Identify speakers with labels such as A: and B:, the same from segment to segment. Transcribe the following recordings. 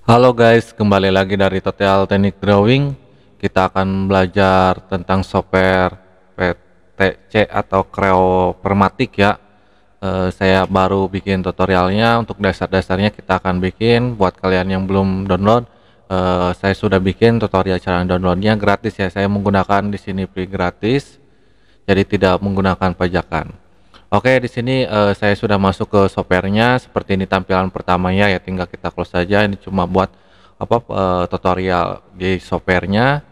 A: Halo guys, kembali lagi dari Total Teknik Drawing. Kita akan belajar tentang software PTC atau Creo Permatic ya. Saya baru bikin tutorialnya. Untuk dasar-dasarnya kita akan bikin. Buat kalian yang belum download, saya sudah bikin tutorial cara downloadnya gratis ya. Saya menggunakan di sini free gratis, jadi tidak menggunakan pajakan. Oke, di sini saya sudah masuk ke softwarenya. Seperti ini tampilan pertamanya ya, tinggal kita close saja. Ini cuma buat tutorial di softwarenya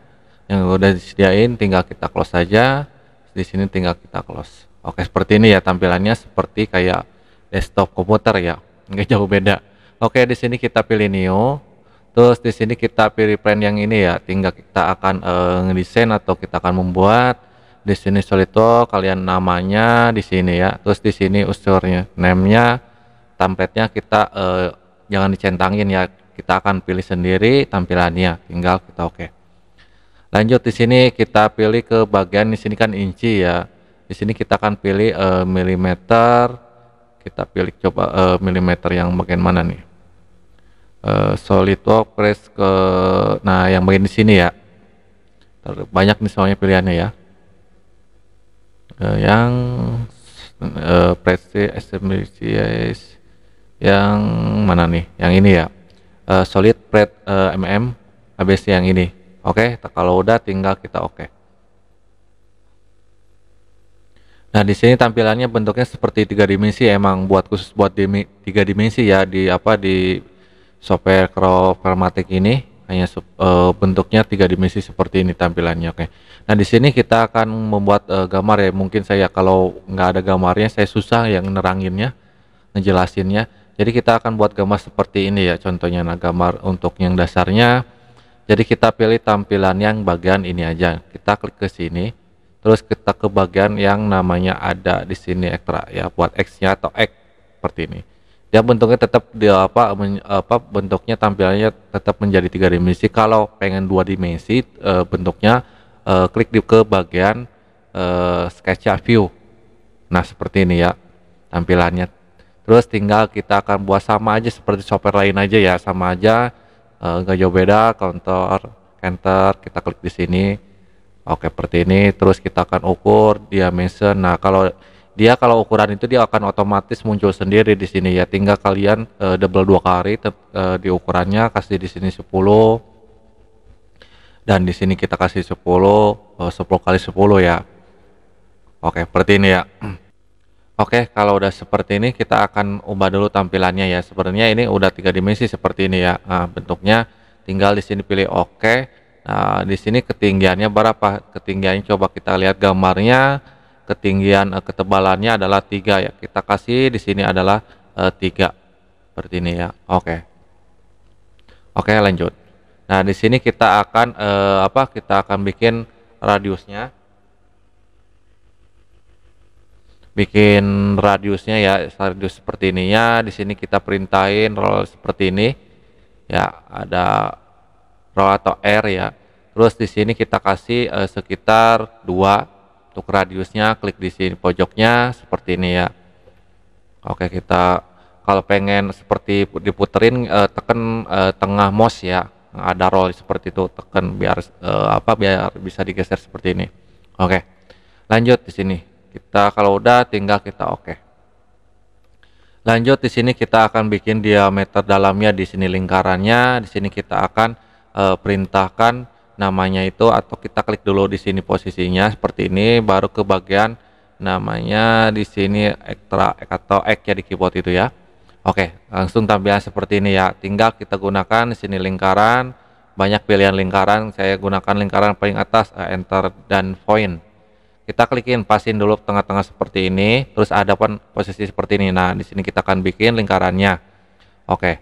A: yang udah disediain, tinggal kita close saja. Di sini tinggal kita close. Oke, seperti ini ya tampilannya, seperti kayak desktop komputer ya, nggak jauh beda. Oke, di sini kita pilih new. Terus di sini kita pilih plan yang ini ya, tinggal kita akan ngedesain atau kita akan membuat. Di sini SolidWorks kalian namanya di sini ya, terus di sini usernya, name-nya, template-nya kita jangan dicentangin ya, kita akan pilih sendiri tampilannya, tinggal kita oke. Lanjut, di sini kita pilih ke bagian, di sini kan inci ya, di sini kita akan pilih milimeter, kita pilih coba milimeter yang bagian mana nih, SolidWorks press ke, nah yang bagian di sini ya, banyak nih soalnya pilihannya ya. Yang Preci SMCS yang mana nih, yang ini ya, solid pred ABC yang ini. Oke, kalau udah tinggal kita oke. Nah, di sini tampilannya bentuknya seperti 3 dimensi, emang buat khusus buat 3 dimensi ya, di software Creo Permatic ini hanya bentuknya 3 dimensi seperti ini tampilannya. Oke. Nah, di sini kita akan membuat gambar ya. Mungkin saya kalau nggak ada gambarnya saya susah yang neranginnya, ngejelasinnya. Jadi kita akan buat gambar seperti ini ya contohnya. Nah, gambar untuk yang dasarnya. Jadi kita pilih tampilan yang bagian ini aja. Kita klik ke sini. Terus kita ke bagian yang namanya ada di sini ekstra ya, buat X-nya atau X seperti ini. Ya bentuknya tetap di bentuknya tampilannya tetap menjadi 3 dimensi. Kalau pengen 2 dimensi bentuknya, klik ke bagian sketch view. Nah, seperti ini ya tampilannya. Terus tinggal kita akan buat sama aja seperti software lain aja ya, sama aja, nggak jauh beda. Counter enter, kita klik di sini. Oke, seperti ini. Terus kita akan ukur dimension. Nah, kalau ukuran itu dia akan otomatis muncul sendiri di sini ya, tinggal kalian double 2 kali di ukurannya, kasih di sini 10 dan di sini kita kasih 10 kali 10 ya. Oke, seperti ini ya. Oke, kalau udah seperti ini kita akan ubah dulu tampilannya ya. Sebenarnya ini udah 3 dimensi seperti ini ya. Nah, bentuknya tinggal di sini pilih oke. Nah, di sini ketinggiannya berapa? Ketinggiannya coba kita lihat gambarnya. Ketinggian ketebalannya adalah 3 ya. Kita kasih di sini adalah 3 seperti ini ya. Oke. Oke, lanjut. Nah, di sini kita akan kita akan bikin radiusnya. Bikin radiusnya ya, radius seperti ini ya. Di sini kita perintahin roll seperti ini. Ya, ada roll atau R ya. Terus di sini kita kasih sekitar 2 untuk radiusnya, klik di sini pojoknya seperti ini ya. Oke, kita kalau pengen seperti diputerin tekan tengah mouse ya. Ada roll seperti itu, tekan biar biar bisa digeser seperti ini. Oke. Lanjut di sini. Kita kalau udah tinggal kita oke. Lanjut di sini kita akan bikin diameter dalamnya, di sini lingkarannya, di sini kita akan perintahkan namanya itu, atau kita klik dulu di sini posisinya seperti ini, baru ke bagian namanya di sini ekstra atau X ya di keyboard itu ya. Oke, langsung tampilan seperti ini ya. Tinggal kita gunakan di sini lingkaran, banyak pilihan lingkaran. Saya gunakan lingkaran paling atas, enter dan point. Kita klikin, pasin dulu tengah-tengah seperti ini, terus ada posisi seperti ini. Nah, di sini kita akan bikin lingkarannya. Oke,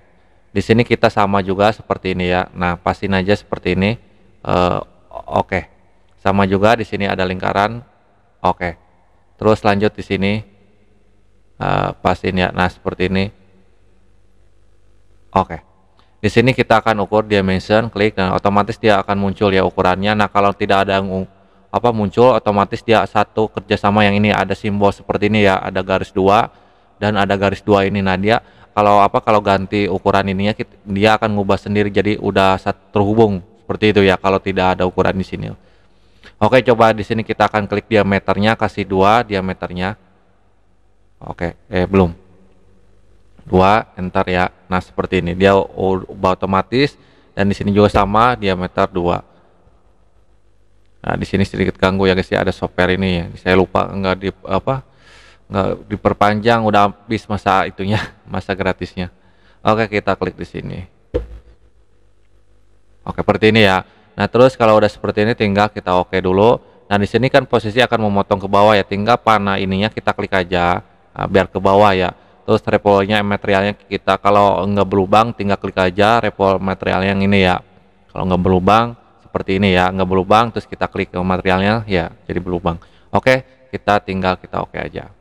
A: di sini kita sama juga seperti ini ya. Nah, pasin aja seperti ini. Oke, sama juga di sini ada lingkaran. Oke, terus lanjut di sini pasin ya. Nah, seperti ini. Oke, di sini kita akan ukur dimension, klik, dan otomatis dia akan muncul ya ukurannya. Nah, kalau tidak ada yang muncul, otomatis dia satu kerjasama yang ini ada simbol seperti ini ya, ada garis 2 dan ada garis 2 ini. Nah, dia kalau ganti ukuran ininya dia akan ngubah sendiri jadi udah terhubung seperti itu ya kalau tidak ada ukuran di sini. Oke, coba di sini kita akan klik diameternya, kasih 2 diameternya. Oke, belum. 2 enter ya. Nah, seperti ini. Dia ubah otomatis dan di sini juga sama diameter 2. Nah, di sini sedikit ganggu ya guys ya, ada software ini ya. Saya lupa nggak diperpanjang, udah habis masa itunya, masa gratisnya. Oke, kita klik di sini. Oke, seperti ini ya. Nah, terus kalau udah seperti ini tinggal kita oke dulu. Nah, di sini kan posisi akan memotong ke bawah ya. Tinggal panah ininya kita klik aja, biar ke bawah ya. Terus repolnya materialnya kita kalau nggak berlubang tinggal klik aja repol material yang ini ya. Kalau nggak berlubang seperti ini ya, nggak berlubang terus kita klik ke materialnya ya jadi berlubang. Oke, kita tinggal kita oke aja.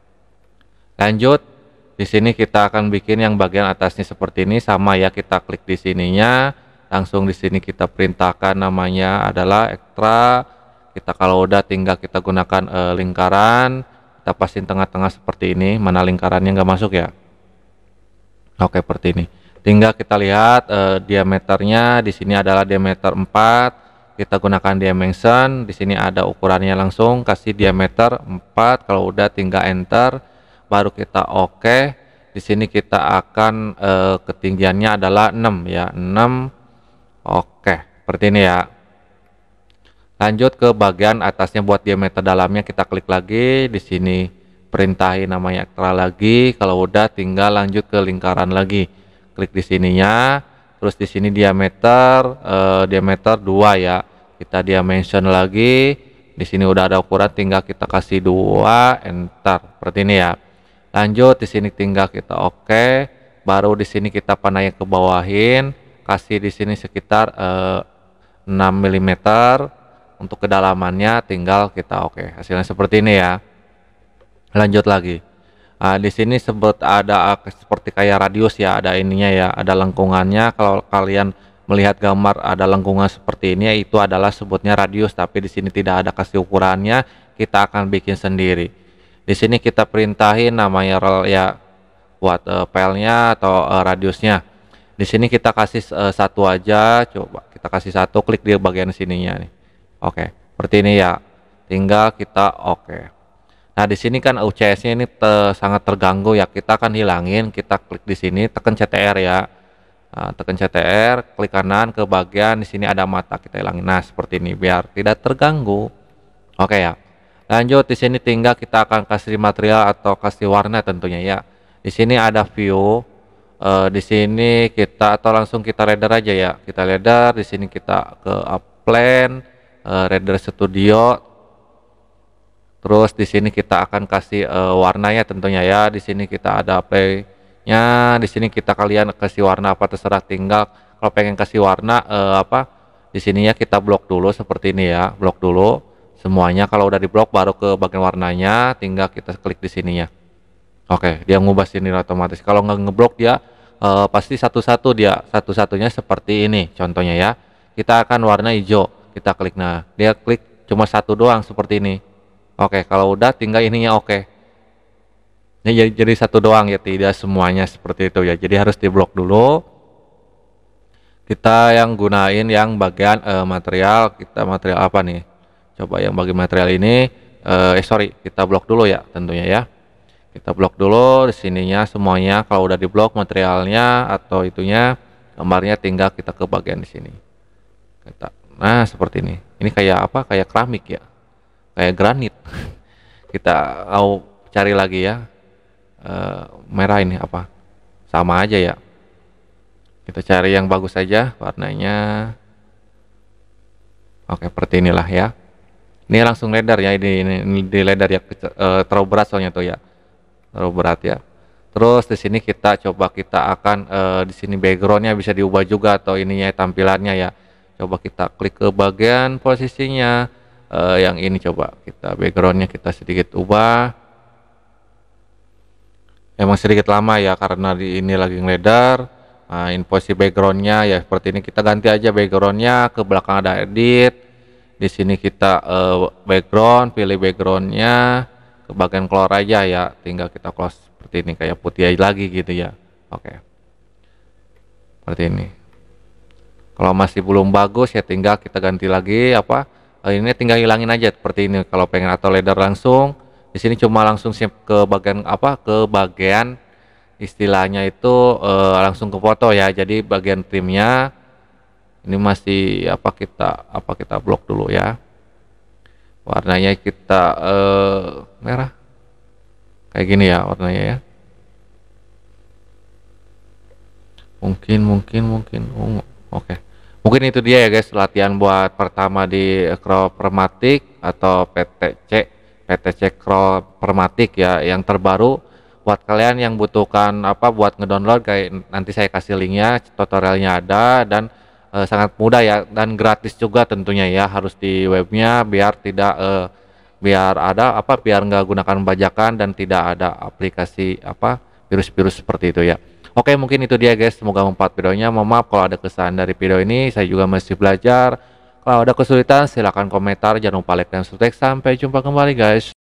A: Lanjut, di sini kita akan bikin yang bagian atasnya seperti ini sama ya, kita klik di sininya, langsung di sini kita perintahkan namanya adalah ekstra. Kita kalau udah tinggal kita gunakan lingkaran, kita pasin tengah-tengah seperti ini, mana lingkarannya nggak masuk ya. Oke, seperti ini. Tinggal kita lihat diameternya di sini adalah diameter 4. Kita gunakan dimension, di sini ada ukurannya langsung, kasih diameter 4. Kalau udah tinggal enter, baru kita oke. Di sini kita akan ketinggiannya adalah 6 ya, 6. Oke, seperti ini ya. Lanjut ke bagian atasnya buat diameter dalamnya kita klik lagi, di sini perintahin namanya ekstra lagi. Kalau udah tinggal lanjut ke lingkaran lagi. Klik di sininya. Terus di sini diameter 2 ya. Kita dimension lagi. Di sini udah ada ukuran, tinggal kita kasih 2 enter. Seperti ini ya. Lanjut di sini tinggal kita oke. Baru di sini kita panahnya ke bawahin. Kasih di sini sekitar 6 mm. Untuk kedalamannya tinggal kita oke. Hasilnya seperti ini ya. Lanjut lagi. Di sini sebut ada seperti kayak radius ya, ada ininya ya, ada lengkungannya. Kalau kalian melihat gambar ada lengkungan seperti ini, itu adalah sebutnya radius, tapi di sini tidak ada kasih ukurannya, kita akan bikin sendiri. Di sini kita perintahin namanya ya buat filenya atau radiusnya. Di sini kita kasih 1 aja, coba kita kasih 1, klik di bagian sininya nih. Oke, seperti ini ya. Tinggal kita oke. Nah, di sini kan UCS-nya ini sangat terganggu ya. Kita akan hilangin, kita klik di sini, tekan CTR ya. Nah, tekan CTR, klik kanan ke bagian di sini ada mata, kita hilangin. Nah, seperti ini biar tidak terganggu. Oke ya. Lanjut di sini tinggal kita akan kasih material atau kasih warna tentunya ya. Di sini ada view. Di sini kita atau langsung kita render aja ya. Kita render, di sini kita ke upland, render studio. Terus di sini kita akan kasih warnanya tentunya ya. Di sini kita ada play-nya. Di sini kita kalian kasih warna apa terserah, tinggal kalau pengen kasih warna di sininya kita blok dulu seperti ini ya. Blok dulu semuanya. Kalau udah diblok baru ke bagian warnanya, tinggal kita klik di sininya. Oke, dia ngubah sini otomatis. Kalau nggak ngeblok dia pasti satu-satu dia satu-satunya seperti ini contohnya ya. Kita akan warna hijau. Kita klik, nah dia klik cuma 1 doang seperti ini. Oke, kalau udah tinggal ininya oke. Ini jadi 1 doang ya, tidak semuanya seperti itu ya. Jadi harus diblok dulu. Kita yang gunain yang bagian material, kita material apa nih? Coba yang bagian material ini sorry, kita blok dulu ya tentunya ya. Kita blok dulu di sininya semuanya. Kalau udah diblok materialnya atau itunya, gambarnya tinggal kita ke bagian di sini. Nah, seperti ini. Ini kayak apa? Kayak keramik ya. Kayak granit. Kita mau cari lagi ya, merah ini apa, sama aja ya. Kita cari yang bagus saja warnanya. Oke, seperti inilah ya. Ini langsung ladder ya, ini di ladder ya, terlalu berat soalnya tuh ya, terlalu berat ya. Terus di sini kita coba kita akan di sini backgroundnya bisa diubah juga atau ininya tampilannya ya. Coba kita klik ke bagian posisinya. Yang ini coba kita backgroundnya kita sedikit ubah. Emang sedikit lama ya karena di ini lagi ngeledar. Nah, posisi backgroundnya ya seperti ini, kita ganti aja backgroundnya, ke belakang ada edit. Di sini kita background, pilih backgroundnya, ke bagian color aja ya, tinggal kita close seperti ini kayak putih aja lagi gitu ya. Oke, seperti ini. Kalau masih belum bagus ya tinggal kita ganti lagi apa, ini tinggal hilangin aja seperti ini kalau pengen, atau ladder langsung. Di sini cuma langsung ke bagian apa, ke bagian istilahnya itu langsung ke foto ya. Jadi bagian trimnya ini masih kita blok dulu ya. Warnanya kita merah. Kayak gini ya warnanya ya. Mungkin oke. Mungkin itu dia ya guys, latihan buat pertama di Chromatic atau PTC Chromatic ya, yang terbaru. Buat kalian yang butuhkan apa buat ngedownload, kayak nanti saya kasih linknya, tutorialnya ada, dan sangat mudah ya, dan gratis juga tentunya ya. Harus di webnya biar tidak biar nggak gunakan bajakan dan tidak ada aplikasi apa virus-virus seperti itu ya. Oke, mungkin itu dia guys, semoga membantu videonya. Mohon maaf kalau ada kesalahan dari video ini, saya juga masih belajar. Kalau ada kesulitan silahkan komentar, jangan lupa like dan subscribe. Sampai jumpa kembali guys.